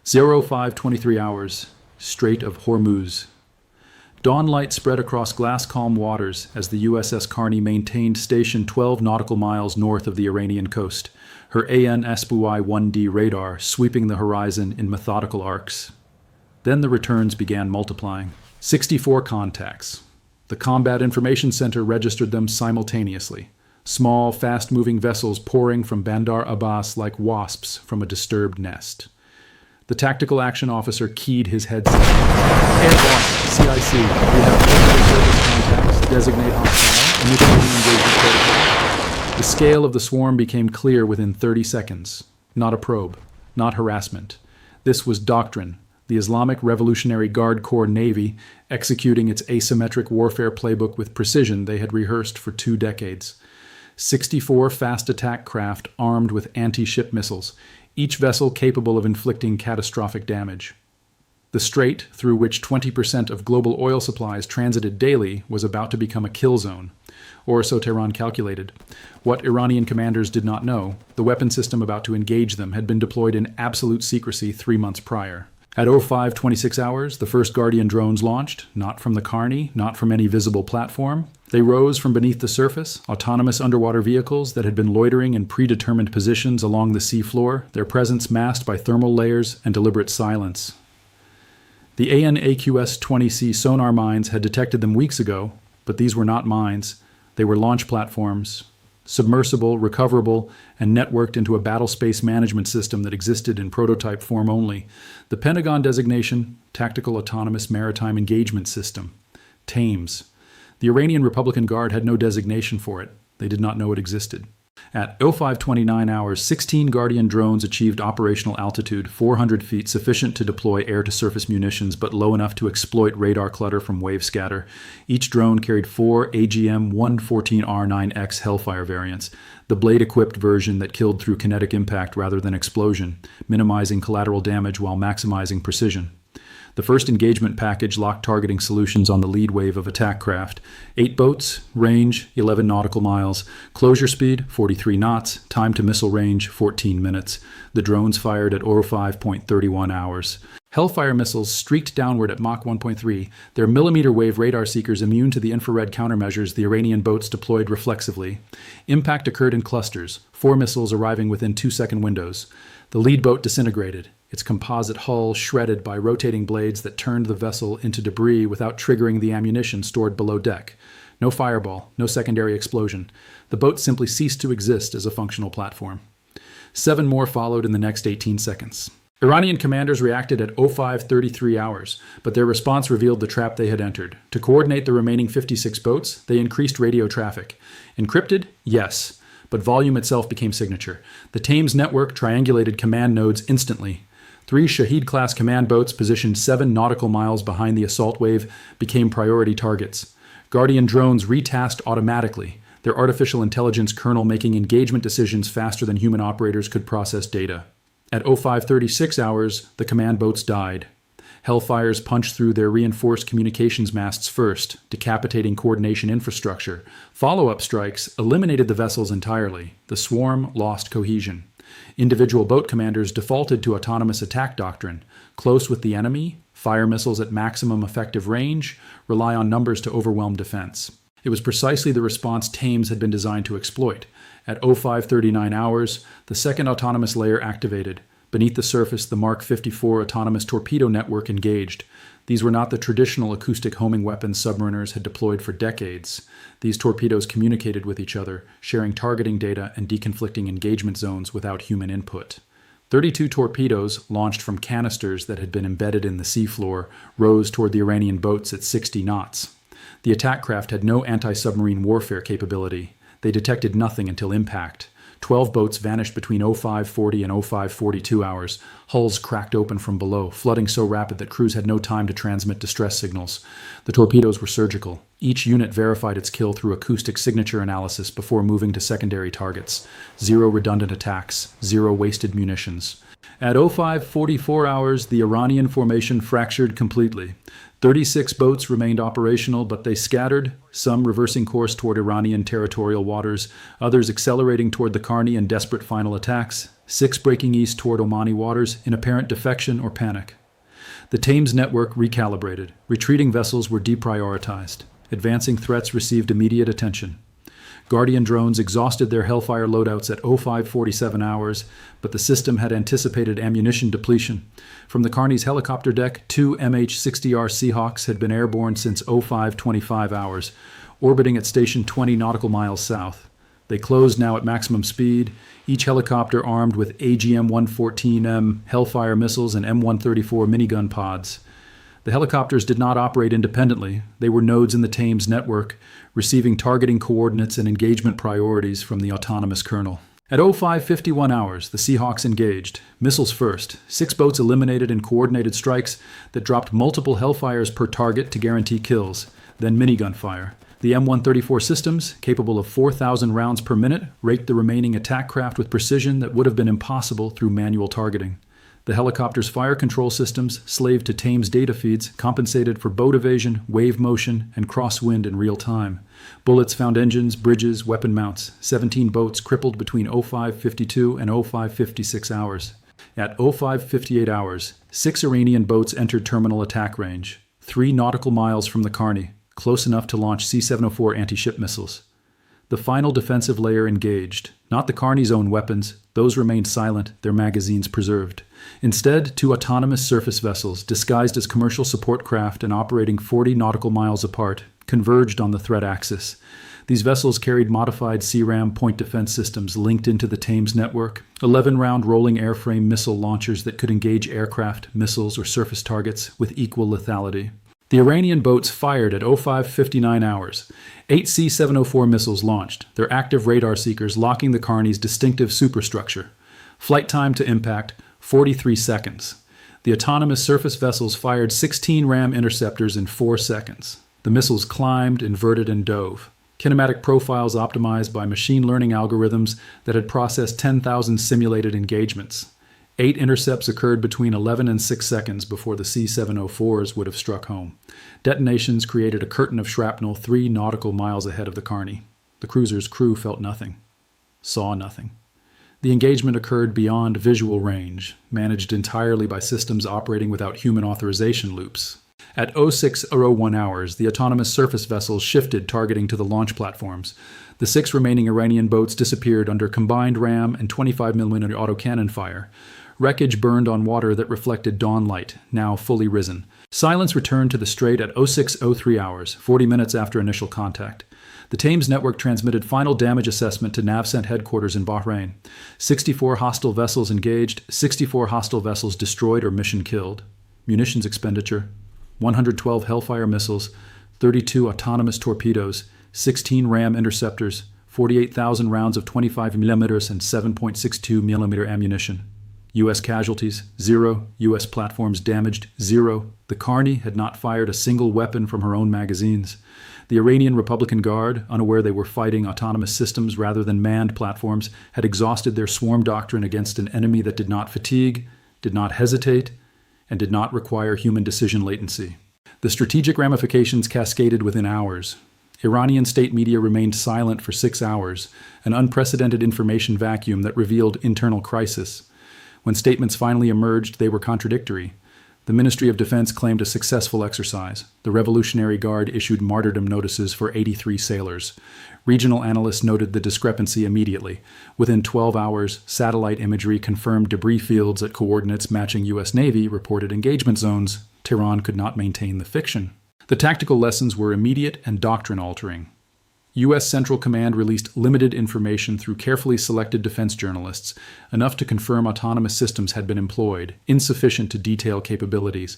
05:23 hours, Strait of Hormuz. Dawn light spread across glass-calm waters as the USS Carney maintained station 12 nautical miles north of the Iranian coast, her AN Esbuai 1D radar sweeping the horizon in methodical arcs. Then the returns began multiplying. 64 contacts. The Combat Information Center registered them simultaneously. Small, fast-moving vessels pouring from Bandar Abbas like wasps from a disturbed nest. The tactical action officer keyed his headset. Air Boss, CIC, we have multiple service contacts. Designate hostile. Initiating engagement protocol. The scale of the swarm became clear within 30 seconds. Not a probe. Not harassment. This was doctrine. The Islamic Revolutionary Guard Corps Navy executing its asymmetric warfare playbook with precision they had rehearsed for 2 decades. 64 fast attack craft armed with anti-ship missiles, each vessel capable of inflicting catastrophic damage. The strait, through which 20% of global oil supplies transited daily, was about to become a kill zone. Or so Tehran calculated. What Iranian commanders did not know, the weapon system about to engage them had been deployed in absolute secrecy 3 months prior. At 05:26 hours, the first Guardian drones launched, not from the Carney, not from any visible platform. They rose from beneath the surface, autonomous underwater vehicles that had been loitering in predetermined positions along the seafloor, their presence masked by thermal layers and deliberate silence. The AN/AQS-20C sonar mines had detected them weeks ago, but these were not mines. They were launch platforms, submersible, recoverable, and networked into a battle space management system that existed in prototype form only. The Pentagon designation, Tactical Autonomous Maritime Engagement System, TAMES. The Iranian Republican Guard had no designation for it. They did not know it existed. At 05:29 hours, 16 Guardian drones achieved operational altitude 400 feet, sufficient to deploy air-to-surface munitions, but low enough to exploit radar clutter from wave scatter. Each drone carried 4 AGM-114R9X Hellfire variants, the blade-equipped version that killed through kinetic impact rather than explosion, minimizing collateral damage while maximizing precision. The first engagement package locked targeting solutions on the lead wave of attack craft. 8 boats, range 11 nautical miles, closure speed 43 knots, time to missile range 14 minutes. The drones fired at 05:31 hours. Hellfire missiles streaked downward at Mach 1.3, their millimeter-wave radar seekers immune to the infrared countermeasures the Iranian boats deployed reflexively. Impact occurred in clusters, 4 missiles arriving within 2-second windows. The lead boat disintegrated, its composite hull shredded by rotating blades that turned the vessel into debris without triggering the ammunition stored below deck. No fireball, no secondary explosion. The boat simply ceased to exist as a functional platform. 7 more followed in the next 18 seconds. Iranian commanders reacted at 05:33 hours, but their response revealed the trap they had entered. To coordinate the remaining 56 boats, they increased radio traffic. Encrypted? Yes. But volume itself became signature. The TAMES network triangulated command nodes instantly. 3 Shaheed-class command boats positioned 7 nautical miles behind the assault wave became priority targets. Guardian drones retasked automatically, their artificial intelligence kernel making engagement decisions faster than human operators could process data. At 05:36 hours, the command boats died. Hellfires punched through their reinforced communications masts first, decapitating coordination infrastructure. Follow-up strikes eliminated the vessels entirely. The swarm lost cohesion. Individual boat commanders defaulted to autonomous attack doctrine. Close with the enemy, fire missiles at maximum effective range, rely on numbers to overwhelm defense. It was precisely the response TAMES had been designed to exploit. At 05:39 hours, the second autonomous layer activated. Beneath the surface, the Mark 54 autonomous torpedo network engaged. These were not the traditional acoustic homing weapons submariners had deployed for decades. These torpedoes communicated with each other, sharing targeting data and deconflicting engagement zones without human input. 32 torpedoes, launched from canisters that had been embedded in the seafloor, rose toward the Iranian boats at 60 knots. The attack craft had no anti-submarine warfare capability. They detected nothing until impact. 12 boats vanished between 05:40 and 05:42 hours. Hulls cracked open from below, flooding so rapid that crews had no time to transmit distress signals. The torpedoes were surgical. Each unit verified its kill through acoustic signature analysis before moving to secondary targets. 0 redundant attacks, 0 wasted munitions. At 05:44 hours, the Iranian formation fractured completely. 36 boats remained operational, but they scattered, some reversing course toward Iranian territorial waters, others accelerating toward the Karni in desperate final attacks, 6 breaking east toward Omani waters in apparent defection or panic. The Thames network recalibrated. Retreating vessels were deprioritized. Advancing threats received immediate attention. Guardian drones exhausted their Hellfire loadouts at 0547 hours, but the system had anticipated ammunition depletion. From the Carney's helicopter deck, 2 MH-60R Seahawks had been airborne since 0525 hours, orbiting at station 20 nautical miles south. They closed now at maximum speed, each helicopter armed with AGM-114M Hellfire missiles and M134 minigun pods. The helicopters did not operate independently. They were nodes in the Thames network, receiving targeting coordinates and engagement priorities from the autonomous kernel. At 0551 hours, the Seahawks engaged. Missiles first. 6 boats eliminated in coordinated strikes that dropped multiple Hellfires per target to guarantee kills, then minigun fire. The M134 systems, capable of 4,000 rounds per minute, raked the remaining attack craft with precision that would have been impossible through manual targeting. The helicopter's fire control systems, slaved to Thames data feeds, compensated for boat evasion, wave motion, and crosswind in real time. Bullets found engines, bridges, weapon mounts. 17 boats crippled between 0552 and 0556 hours. At 0558 hours, 6 Iranian boats entered terminal attack range, 3 nautical miles from the Karni, close enough to launch C-704 anti-ship missiles. The final defensive layer engaged. Not the Karni's own weapons. Those remained silent, their magazines preserved. Instead, 2 autonomous surface vessels, disguised as commercial support craft and operating 40 nautical miles apart, converged on the threat axis. These vessels carried modified CRAM point defense systems linked into the Thames network, 11-round rolling airframe missile launchers that could engage aircraft, missiles, or surface targets with equal lethality. The Iranian boats fired at 0559 hours. 8 C-704 missiles launched, their active radar seekers locking the Karni's distinctive superstructure. Flight time to impact, 43 seconds. The autonomous surface vessels fired 16 RAM interceptors in 4 seconds. The missiles climbed, inverted, and dove. Kinematic profiles optimized by machine learning algorithms that had processed 10,000 simulated engagements. 8 intercepts occurred between 11 and 6 seconds before the C-704s would have struck home. Detonations created a curtain of shrapnel 3 nautical miles ahead of the Karni. The cruiser's crew felt nothing, saw nothing. The engagement occurred beyond visual range, managed entirely by systems operating without human authorization loops. At 0601 hours, the autonomous surface vessels shifted targeting to the launch platforms. The 6 remaining Iranian boats disappeared under combined RAM and 25mm autocannon fire. Wreckage burned on water that reflected dawn light, now fully risen. Silence returned to the Strait at 0603 hours, 40 minutes after initial contact. The Thames network transmitted final damage assessment to NavCent headquarters in Bahrain. 64 hostile vessels engaged, 64 hostile vessels destroyed or mission killed. Munitions expenditure, 112 Hellfire missiles, 32 autonomous torpedoes, 16 RAM interceptors, 48,000 rounds of 25mm and 7.62mm ammunition. U.S. casualties, 0. U.S. platforms damaged, 0. The Karni had not fired a single weapon from her own magazines. The Iranian Republican Guard, unaware they were fighting autonomous systems rather than manned platforms, had exhausted their swarm doctrine against an enemy that did not fatigue, did not hesitate, and did not require human decision latency. The strategic ramifications cascaded within hours. Iranian state media remained silent for 6 hours, an unprecedented information vacuum that revealed internal crisis. When statements finally emerged, they were contradictory. The Ministry of Defense claimed a successful exercise. The Revolutionary Guard issued martyrdom notices for 83 sailors. Regional analysts noted the discrepancy immediately. Within 12 hours, satellite imagery confirmed debris fields at coordinates matching U.S. Navy reported engagement zones. Tehran could not maintain the fiction. The tactical lessons were immediate and doctrine-altering. U.S. Central Command released limited information through carefully selected defense journalists, enough to confirm autonomous systems had been employed, insufficient to detail capabilities.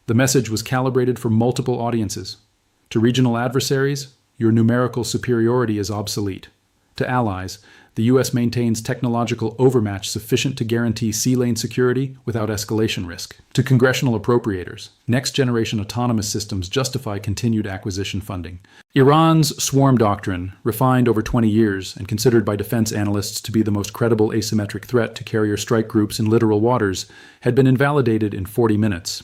The message was calibrated for multiple audiences. To regional adversaries, your numerical superiority is obsolete. To allies, the U.S. maintains technological overmatch sufficient to guarantee sea lane security without escalation risk. To congressional appropriators, next-generation autonomous systems justify continued acquisition funding. Iran's swarm doctrine, refined over 20 years and considered by defense analysts to be the most credible asymmetric threat to carrier strike groups in littoral waters, had been invalidated in 40 minutes.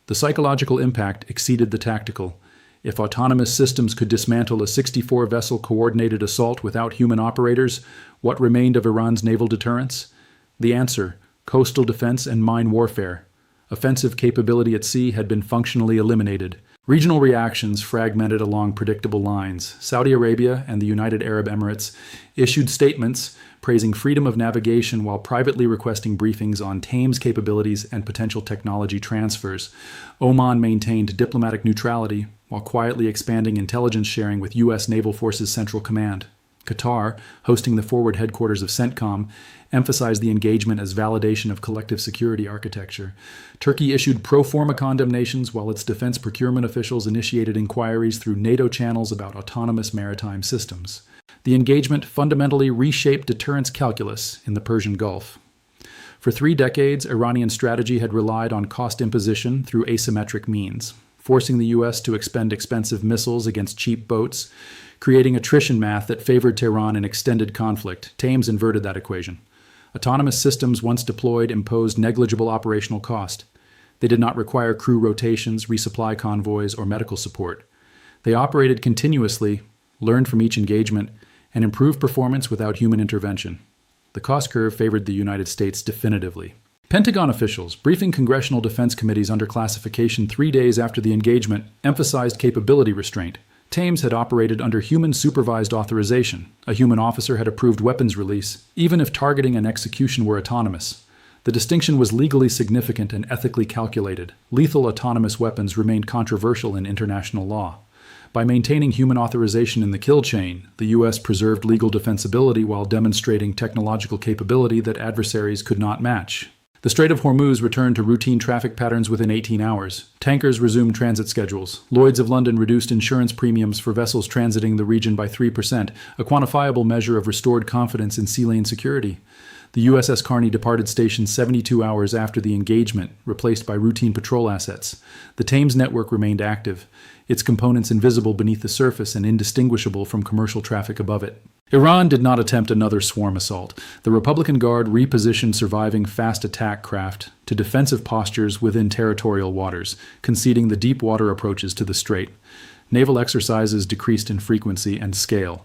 The The psychological impact exceeded the tactical. If autonomous systems could dismantle a 64-vessel coordinated assault without human operators, what remained of Iran's naval deterrence? The answer: coastal defense and mine warfare. Offensive capability at sea had been functionally eliminated. Regional reactions fragmented along predictable lines. Saudi Arabia and the United Arab Emirates issued statements praising freedom of navigation while privately requesting briefings on Thames capabilities and potential technology transfers. Oman maintained diplomatic neutrality while quietly expanding intelligence sharing with U.S. Naval Forces Central Command. Qatar, hosting the forward headquarters of CENTCOM, emphasized the engagement as validation of collective security architecture. Turkey issued pro forma condemnations while its defense procurement officials initiated inquiries through NATO channels about autonomous maritime systems. The engagement fundamentally reshaped deterrence calculus in the Persian Gulf. For 3 decades, Iranian strategy had relied on cost imposition through asymmetric means, forcing the U.S. to expend expensive missiles against cheap boats, creating attrition math that favored Tehran in extended conflict. Thames inverted that equation. Autonomous systems once deployed imposed negligible operational cost. They did not require crew rotations, resupply convoys, or medical support. They operated continuously, learned from each engagement, and improved performance without human intervention. The cost curve favored the United States definitively. Pentagon officials, briefing congressional defense committees under classification 3 days after the engagement, emphasized capability restraint. Thames had operated under human-supervised authorization. A human officer had approved weapons release, even if targeting and execution were autonomous. The distinction was legally significant and ethically calculated. Lethal autonomous weapons remained controversial in international law. By maintaining human authorization in the kill chain, the U.S. preserved legal defensibility while demonstrating technological capability that adversaries could not match. The Strait of Hormuz returned to routine traffic patterns within 18 hours. Tankers resumed transit schedules. Lloyd's of London reduced insurance premiums for vessels transiting the region by 3%, a quantifiable measure of restored confidence in sea lane security. The USS Carney departed station 72 hours after the engagement, replaced by routine patrol assets. The Thames network remained active, its components invisible beneath the surface and indistinguishable from commercial traffic above it. Iran did not attempt another swarm assault. The Republican Guard repositioned surviving fast attack craft to defensive postures within territorial waters, conceding the deep water approaches to the strait. Naval exercises decreased in frequency and scale.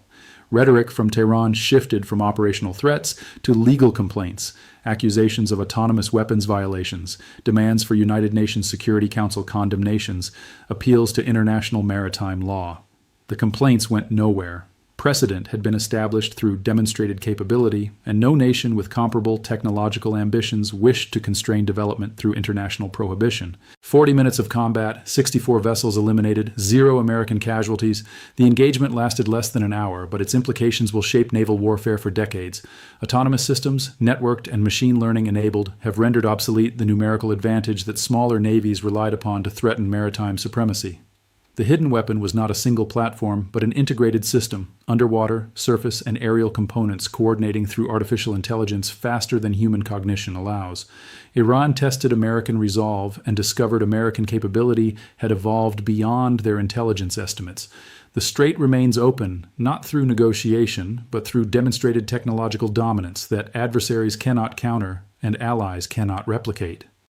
Rhetoric from Tehran shifted from operational threats to legal complaints, accusations of autonomous weapons violations, demands for United Nations Security Council condemnations, appeals to international maritime law. The complaints went nowhere. Precedent had been established through demonstrated capability, and no nation with comparable technological ambitions wished to constrain development through international prohibition. 40 minutes of combat, 64 vessels eliminated, 0 American casualties. The engagement lasted less than an hour, but its implications will shape naval warfare for decades. Autonomous systems, networked and machine learning enabled, have rendered obsolete the numerical advantage that smaller navies relied upon to threaten maritime supremacy. The hidden weapon was not a single platform, but an integrated system, underwater, surface, and aerial components coordinating through artificial intelligence faster than human cognition allows. Iran tested American resolve and discovered American capability had evolved beyond their intelligence estimates. The strait remains open, not through negotiation, but through demonstrated technological dominance that adversaries cannot counter and allies cannot replicate.